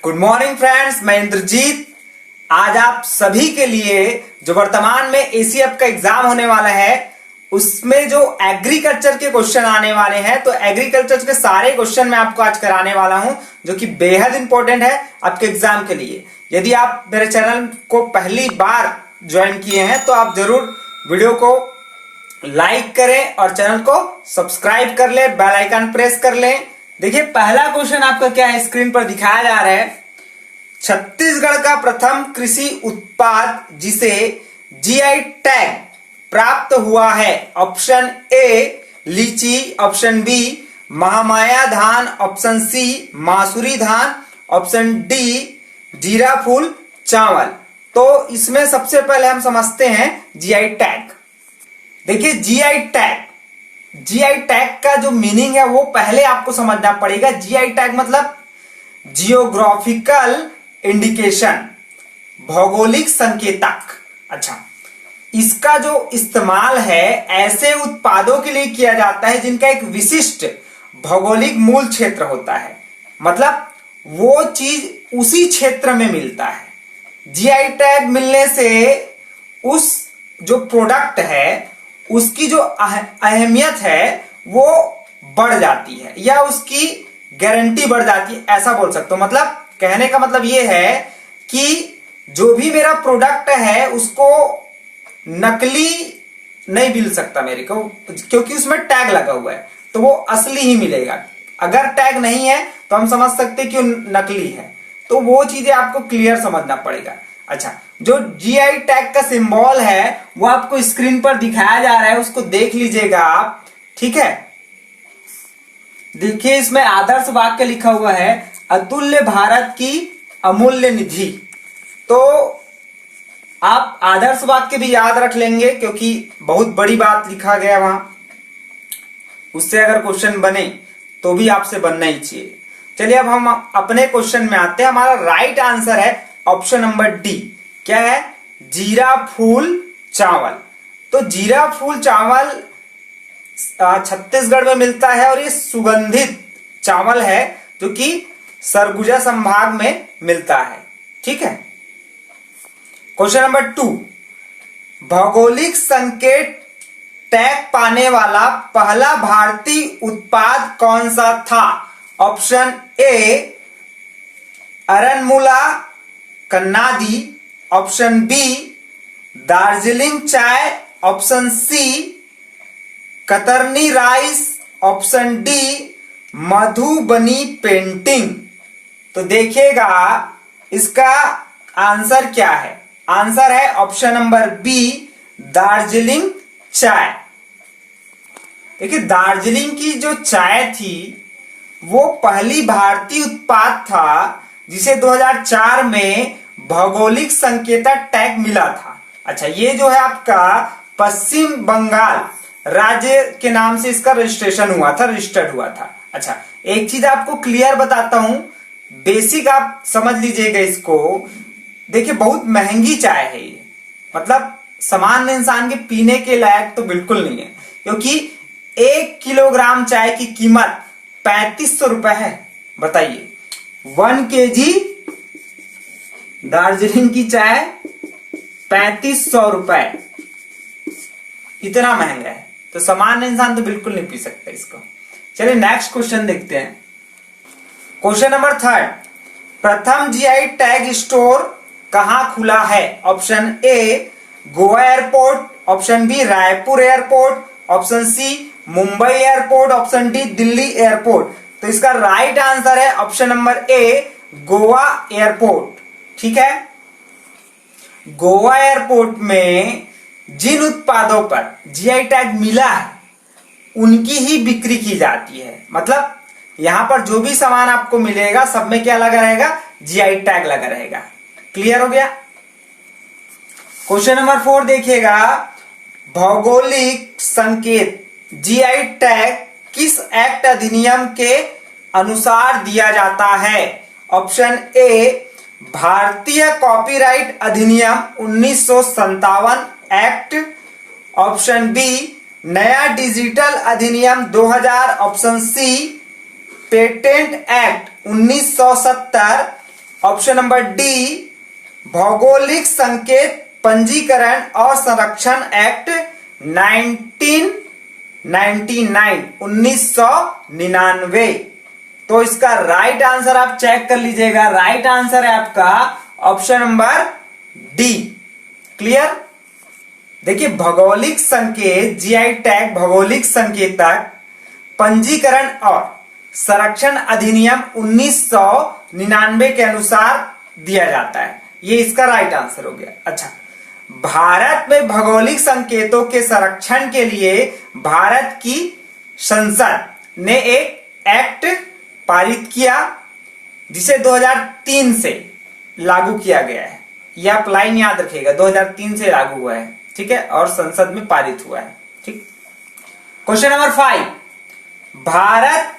Good morning friends, मैं इंद्रजीत। आज आप सभी के लिए जो वर्तमान में एसीएफ का एग्जाम होने वाला है उसमें जो एग्रीकल्चर के क्वेश्चन आने वाले हैं, तो एग्रीकल्चर के सारे क्वेश्चन मैं आपको आज कराने वाला हूं जो कि बेहद इंपॉर्टेंट है आपके एग्जाम के लिए। यदि आप मेरे चैनल को पहली बार ज्वाइन किए हैं तो आप जरूर वीडियो को लाइक करें और चैनल को सब्सक्राइब कर ले, बेल आइकन प्रेस कर लें। देखिए पहला क्वेश्चन आपका क्या है, स्क्रीन पर दिखाया जा रहा है। छत्तीसगढ़ का प्रथम कृषि उत्पाद जिसे जीआई टैग प्राप्त हुआ है, ऑप्शन ए लीची, ऑप्शन बी महामाया धान, ऑप्शन सी मासूरी धान, ऑप्शन डी जीरा फूल चावल। तो इसमें सबसे पहले हम समझते हैं जीआई टैग। देखिए जीआई टैग का जो मीनिंग है वो पहले आपको समझना पड़ेगा। जीआई टैग मतलब जियोग्राफिकल इंडिकेशन, भौगोलिक संकेतक। अच्छा, इसका जो इस्तेमाल है ऐसे उत्पादों के लिए किया जाता है जिनका एक विशिष्ट भौगोलिक मूल क्षेत्र होता है, मतलब वो चीज उसी क्षेत्र में मिलता है। जीआई टैग मिलने से उस जो प्रोडक्ट है उसकी जो अहमियत है वो बढ़ जाती है या उसकी गारंटी बढ़ जाती है, ऐसा बोल सकते हो। मतलब कहने का मतलब ये है कि जो भी मेरा प्रोडक्ट है उसको नकली नहीं मिल सकता मेरे को, क्योंकि उसमें टैग लगा हुआ है तो वो असली ही मिलेगा। अगर टैग नहीं है तो हम समझ सकते कि नकली है, तो वो चीजें आपको क्लियर समझना पड़ेगा। अच्छा, जो जीआई टैग का सिंबल है वो आपको स्क्रीन पर दिखाया जा रहा है, उसको देख लीजिएगा आप, ठीक है। देखिए इसमें आदर्श वाक्य लिखा हुआ है, अतुल्य भारत की अमूल्य निधि। तो आप आदर्श वाक्य भी याद रख लेंगे क्योंकि बहुत बड़ी बात लिखा गया वहां, उससे अगर क्वेश्चन बने तो भी आपसे बनना ही चाहिए। चलिए अब हम अपने क्वेश्चन में आते हैं। हमारा राइट आंसर है ऑप्शन नंबर डी। क्या है? जीरा फूल चावल। तो जीरा फूल चावल छत्तीसगढ़ में मिलता है और ये सुगंधित चावल है जो कि सरगुजा संभाग में मिलता है, ठीक है। क्वेश्चन नंबर 2, भौगोलिक संकेत टैग पाने वाला पहला भारतीय उत्पाद कौन सा था? Option A Aranmula Kannadi, option B Darjeeling चाय, option C Katarni rice, option D Madhubani painting. तो देखिएगा इसका आंसर क्या है। आंसर है ऑप्शन नंबर बी दार्जिलिंग चाय। देखिए दार्जिलिंग की जो चाय थी वो पहली भारतीय उत्पाद था जिसे 2004 में भौगोलिक संकेतक टैग मिला था। अच्छा, ये जो है आपका पश्चिम बंगाल राज्य के नाम से इसका रजिस्ट्रेशन हुआ था, रजिस्टर्ड हुआ था। अच्छा, एक चीज आपको क्लियर बताता हूं, बेसिक आप समझ लीजिएगा इसको। देखिए बहुत महंगी चाय है ये, मतलब सामान्य इंसान के पीने के लायक तो बिल्कुल नहीं है, क्योंकि 1 किलोग्राम चाय की कीमत 3500 रुपए है। बताइए 1 केजी दार्जिलिंग की चाय 3500 रुपए, इतना महंगा है, तो सामान्य इंसान तो बिल्कुल नहीं पी सकता इसको। चलिए नेक्स्ट क्वेश्चन देखते हैं। क्वेश्चन नंबर 3, प्रथम जीआई टैग स्टोर कहां खुला है? Option A Goa airport, option B Raipur airport, option C Mumbai airport, option D Delhi airport. तो इसका राइट आंसर है option number A Goa airport, ठीक है। गोवा एयरपोर्ट में जिन उत्पादों पर जीआई टैग मिला है उनकी ही बिक्री की जाती है, मतलब यहां पर जो भी सामान आपको मिलेगा सब में क्या लगा रहेगा? जीआई टैग लगा रहेगा। क्लियर हो गया। क्वेश्चन नंबर 4 देखिएगा, भौगोलिक संकेत जीआई टैग किस एक्ट अधिनियम के अनुसार दिया जाता है? ऑप्शन ए भारतीय कॉपीराइट अधिनियम 1957 एक्ट, ऑप्शन बी नया डिजिटल अधिनियम 2000, option C patent act 1970, option number D भौगोलिक संकेत पंजीकरण और संरक्षण एक्ट 1999। तो इसका राइट आंसर आप चेक कर लीजिएगा, राइट आंसर है आपका ऑप्शन नंबर डी। क्लियर। देखिए भौगोलिक संकेत जीआई टैग भौगोलिक संकेतक पंजीकरण और संरक्षण अधिनियम 1999 के अनुसार दिया जाता है, ये इसका राइट आंसर हो गया। अच्छा, भारत में भौगोलिक संकेतों के संरक्षण के लिए भारत की संसद ने एक एक्ट पारित किया जिसे 2003 से लागू किया गया है। यह आप लाइन याद रखिएगा, 2003 से लागू हुआ है, ठीक है, और संसद में पारित हुआ है। ठीक। Question number 5, Bharat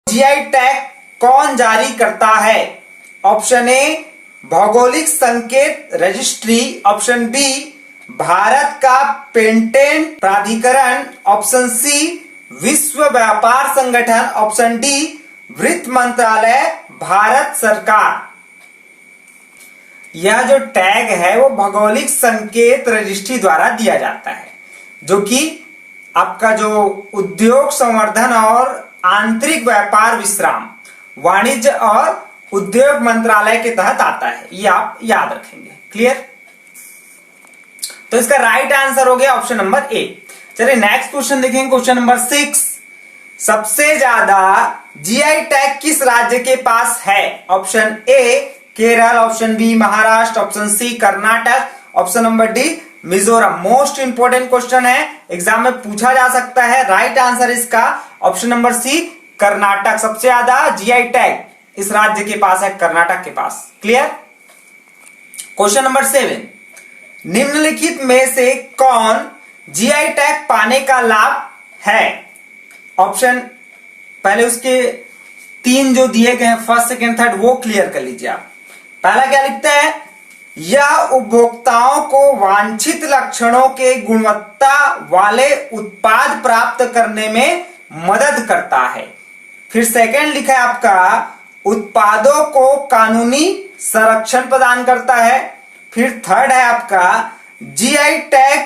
GI tag कौन जारी करता है? ऑप्शन ए भौगोलिक संकेत रजिस्ट्री, ऑप्शन बी भारत का पेटेंट प्राधिकरण, ऑप्शन सी विश्व व्यापार संगठन, ऑप्शन डी वित्त मंत्रालय भारत सरकार। यह जो टैग है वो भौगोलिक संकेत रजिस्ट्री द्वारा दिया जाता है, जो कि आपका जो उद्योग संवर्धन और आंतरिक व्यापार विश्राम वाणिज्य और उद्योग मंत्रालय के तहत आता है, ये आप याद रखेंगे। क्लियर। तो इसका राइट आंसर हो गया ऑप्शन नंबर ए। चलिए नेक्स्ट क्वेश्चन देखेंगे, क्वेश्चन नंबर 6, सबसे ज्यादा जीआई टैग किस राज्य के पास है? Option A Kerala, option B Maharashtra, option C Karnataka, option number D Mizoram. Most important question है, एग्जाम में पूछा जा सकता है। राइट आंसर इसका ऑप्शन नंबर सी कर्नाटक। सबसे ज्यादा जीआई टैग इस राज्य के पास है, कर्नाटक के पास। क्लियर। क्वेश्चन नंबर 7, निम्नलिखित में से कौन जीआई टैग पाने का लाभ है? ऑप्शन पहले उसके 3 जो दिए गए हैं, फर्स्ट सेकेंड थर्ड, वो क्लियर कर लीजिए आप। पहला क्या लिखता है? यह उपभोक्ताओं को वांछित लक्षणों के गुणवत्ता वाले उत्पाद प्राप्त करने में मदद करता है। फिर सेकेंड लिखा है आपका उत्पादों को कानूनी संरक्षण प्रदान करता है। फिर थर्ड है आपका जीआई टैग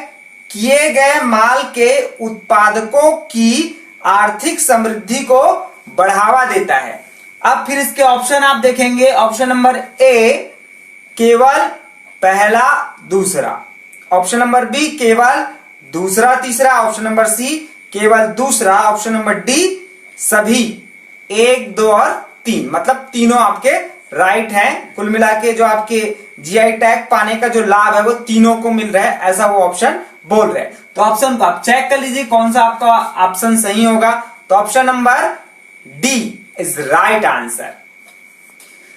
किए गए माल के उत्पादकों की आर्थिक समृद्धि को बढ़ावा देता है। अब फिर इसके ऑप्शन आप देखेंगे, ऑप्शन नंबर ए केवल पहला दूसरा, ऑप्शन नंबर बी केवल दूसरा तीसरा, ऑप्शन नंबर सी केवल दूसरा, ऑप्शन नंबर डी सभी 1 2 और 3, मतलब तीनों आपके राइट हैं। कुल मिला के जो आपके जीआई टैग पाने का जो लाभ है वो तीनों को मिल रहा है, ऐसा वो ऑप्शन बोल रहे हैं। तो ऑप्शन को आप चेक कर लीजिए कौन सा आपका ऑप्शन सही होगा। तो option number D is right answer.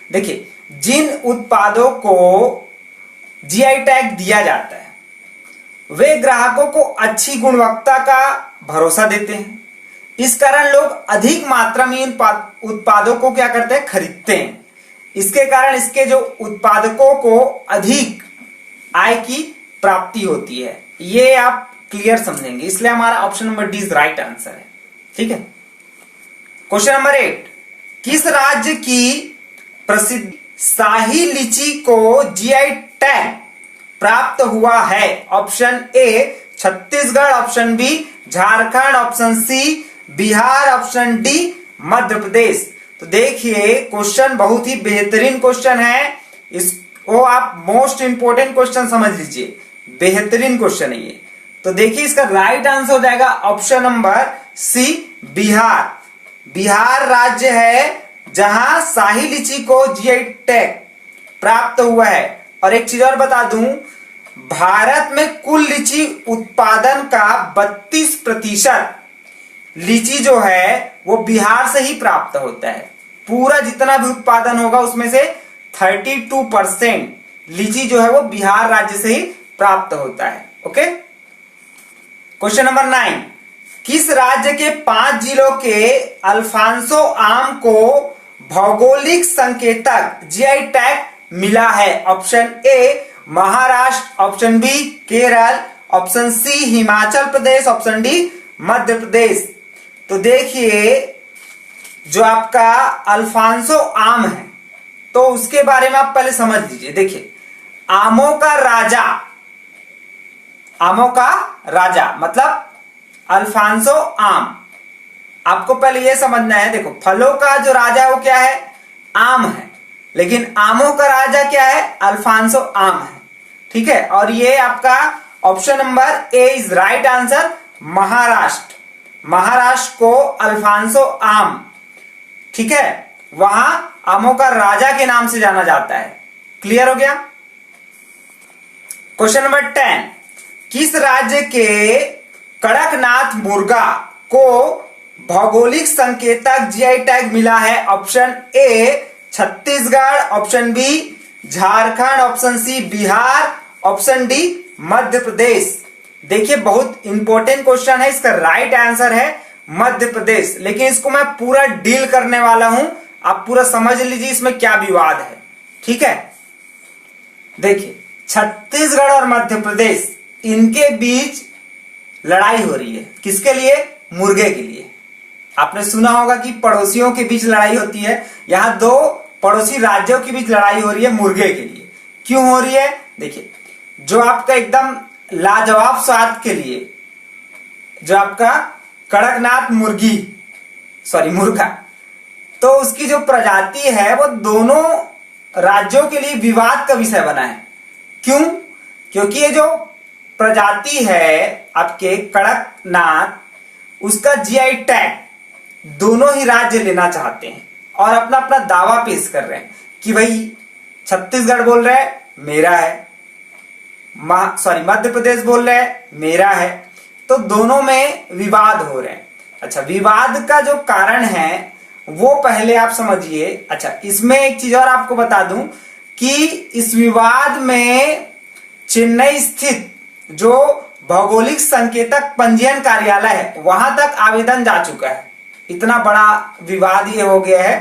देखिए जिन उत्पादों को जीआई टैग दिया जाता है वे ग्राहकों को अच्छी गुणवत्ता का भरोसा देते हैं। इस कारण लोग अधिक मात्रा में उत्पादों को क्या करते हैं? खरीदते हैं। इसके कारण इसके जो उत्पादकों को अधिक आय की प्राप्ति होती है। ये आप क्लियर समझेंगे, इसलिए हमारा option number D is right answer है। ठीक है। क्वेश्चन नंबर 8, किस राज्य की प्रसिद्ध शाही लीची को जीआई टैग प्राप्त हुआ है? Option A Chhattisgarh, option B Jharkhand, option C Bihar, option D Madhya Pradesh. तो देखिए क्वेश्चन बहुत ही बेहतरीन क्वेश्चन है, इसको आप मोस्ट इंपोर्टेंट क्वेश्चन समझ लीजिए, बेहतरीन क्वेश्चन है ये। तो देखिए इसका राइट आंसर हो जाएगा option number C Bihar. Bihar राज्य है जहां शाही लीची को जीआई टैग प्राप्त हुआ है। और एक चीज और बता दूं, भारत में कुल लीची उत्पादन का 32% लीची जो है वो बिहार से ही प्राप्त होता है। पूरा जितना भी उत्पादन होगा उसमें से 32% लीची जो है वो बिहार राज्य से ही प्राप्त होता है। ओके। क्वेश्चन नंबर 9, किस राज्य के 5 जिलों के अल्फांसो आम को भौगोलिक संकेतक जीआई टैग मिला है? Option A Maharashtra, option B Kerala, option C Himachal Pradesh, option D Madhya Pradesh. तो देखिए जो आपका अल्फांसो आम है तो उसके बारे में आप पहले समझ लीजिए। देखिए, आमों का राजा मतलब अल्फांसो आम। आपको पहले यह समझना है। देखो, फलों का जो राजा है वो क्या है? आम है। लेकिन आमों का राजा क्या है? अल्फांसो आम है। ठीक है, और ये आपका option number A is right answer. Maharashtra को अल्फांसो आम, ठीक है, वहां आमों का राजा के नाम से जाना जाता है। क्लियर हो गया? क्वेश्चन नंबर 10, किस राज्य के कड़कनाथ मुर्गा को भौगोलिक संकेतक जीआई टैग मिला है? Option A Chhattisgarh, option B Jharkhand, option C Bihar, option D Madhya Pradesh. देखिए, बहुत इंपॉर्टेंट क्वेश्चन है। इसका राइट आंसर है मध्य प्रदेश। लेकिन इसको मैं पूरा डील करने वाला हूं, आप पूरा समझ लीजिए इसमें क्या विवाद है। ठीक है, देखिए, छत्तीसगढ़ और मध्य प्रदेश, इनके बीच लड़ाई हो रही है। किसके लिए? मुर्गे के लिए। आपने सुना होगा कि पड़ोसियों के बीच लड़ाई होती है। यहां दो पड़ोसी राज्यों के बीच लड़ाई हो रही है मुर्गे के लिए। क्यों हो रही है? देखिए, जो आपका एकदम लाजवाब स्वाद के लिए जो आपका कड़कनाथ मुर्गा, तो उसकी जो प्रजाति है वो दोनों राज्यों के लिए विवाद का विषय बना है। क्यों? क्योंकि ये जो प्रजाति है आपके कड़कनाथ, उसका जीआई टैग दोनों ही राज्य लेना चाहते हैं और अपना अपना दावा पेश कर रहे हैं कि भाई छत्तीसगढ़ बोल रहे हैं मेरा है, मध्य प्रदेश बोल रहे हैं मेरा है। तो दोनों में विवाद हो रहे हैं। अच्छा, विवाद का जो कारण है वो पहले आप समझिए। अच्छा, इसमें एक चीज और आपको बता दूं कि इस विवाद में चेन्नई स्थित जो भौगोलिक संकेतक पंजीयन कार्यालय है वहां तक आवेदन जा चुका है। इतना बड़ा विवाद ये हो गया है।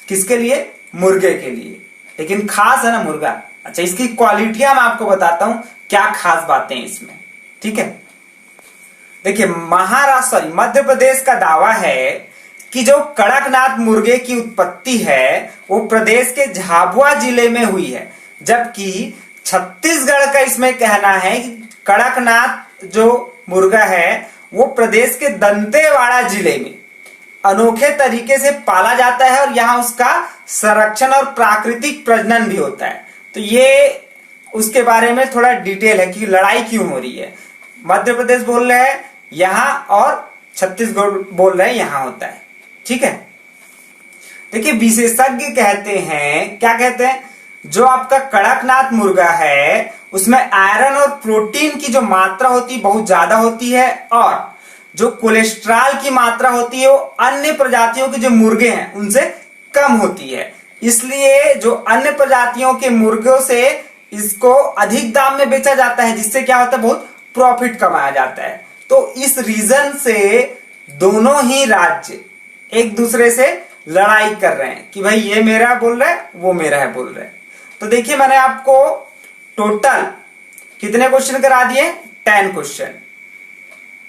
किसके लिए? मुर्गे के लिए। लेकिन खास है ना मुर्गा। अच्छा, इसकी क्वालिटियां मैं आपको बताता हूं, क्या खास बातें इसमें। ठीक है, देखिए, मध्य प्रदेश का दावा है कि जो कड़कनाथ मुर्गे की उत्पत्ति है वो प्रदेश के झाबुआ जिले में हुई है, जबकि छत्तीसगढ़ का इसमें कहना है कि कड़कनाथ जो मुर्गा है वो प्रदेश के दंतेवाड़ा जिले में अनोखे तरीके से पाला जाता है और यहां उसका संरक्षण और प्राकृतिक प्रजनन भी होता है। तो ये उसके बारे में थोड़ा डिटेल है कि लड़ाई क्यों हो रही है। मध्य प्रदेश बोल रहे हैं यहां और छत्तीसगढ़ बोल रहे हैं यहां होता है। ठीक है, देखिए, विशेषज्ञ कहते हैं, क्या कहते हैं, जो आपका कड़कनाथ मुर्गा है उसमें आयरन और प्रोटीन की जो मात्रा होती है बहुत ज्यादा होती है और जो कोलेस्ट्रॉल की मात्रा होती है वो अन्य प्रजातियों के जो मुर्गे हैं उनसे कम होती है। इसलिए जो अन्य प्रजातियों के मुर्गों से इसको अधिक दाम में बेचा जाता है, जिससे क्या होता है, बहुत प्रॉफिट कमाया जाता है। तो इस रीजन से दोनों ही राज्य एक दूसरे से लड़ाई कर रहे हैं कि भाई ये मेरा बोल रहा है वो मेरा है बोल रहे हैं। तो देखिए, मैंने आपको टोटल कितने क्वेश्चन करा दिए? 10 क्वेश्चन।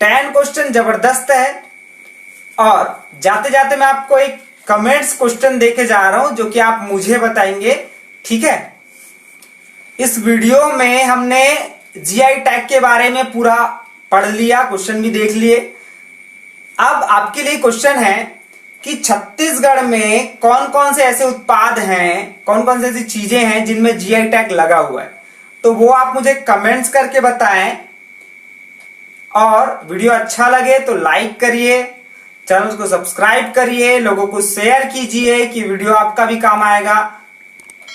10 क्वेश्चन जबरदस्त है। और जाते जाते मैं आपको एक कमेंट्स क्वेश्चन देके जा रहा हूं जो कि आप मुझे बताएंगे। ठीक है, इस वीडियो में हमने जीआई टैग के बारे में पूरा पढ़ लिया, क्वेश्चन भी देख लिए। अब आपके लिए क्वेश्चन है कि छत्तीसगढ़ में कौन कौन से ऐसे उत्पाद हैं, कौन कौन से ऐसी चीजें हैं जिनमें जीआई टैग लगा हुआ है। तो वो आप मुझे कमेंट्स करके बताएं। और वीडियो अच्छा लगे तो लाइक करिए, चैनल को सब्सक्राइब करिए, लोगों को शेयर कीजिए कि वीडियो आपका भी काम आएगा।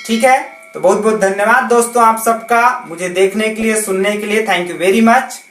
ठीक है, तो बहुत बहुत धन्यवाद दोस्तों आप सबका मुझे देखने के लिए, सुनने के लिए। Thank you very much.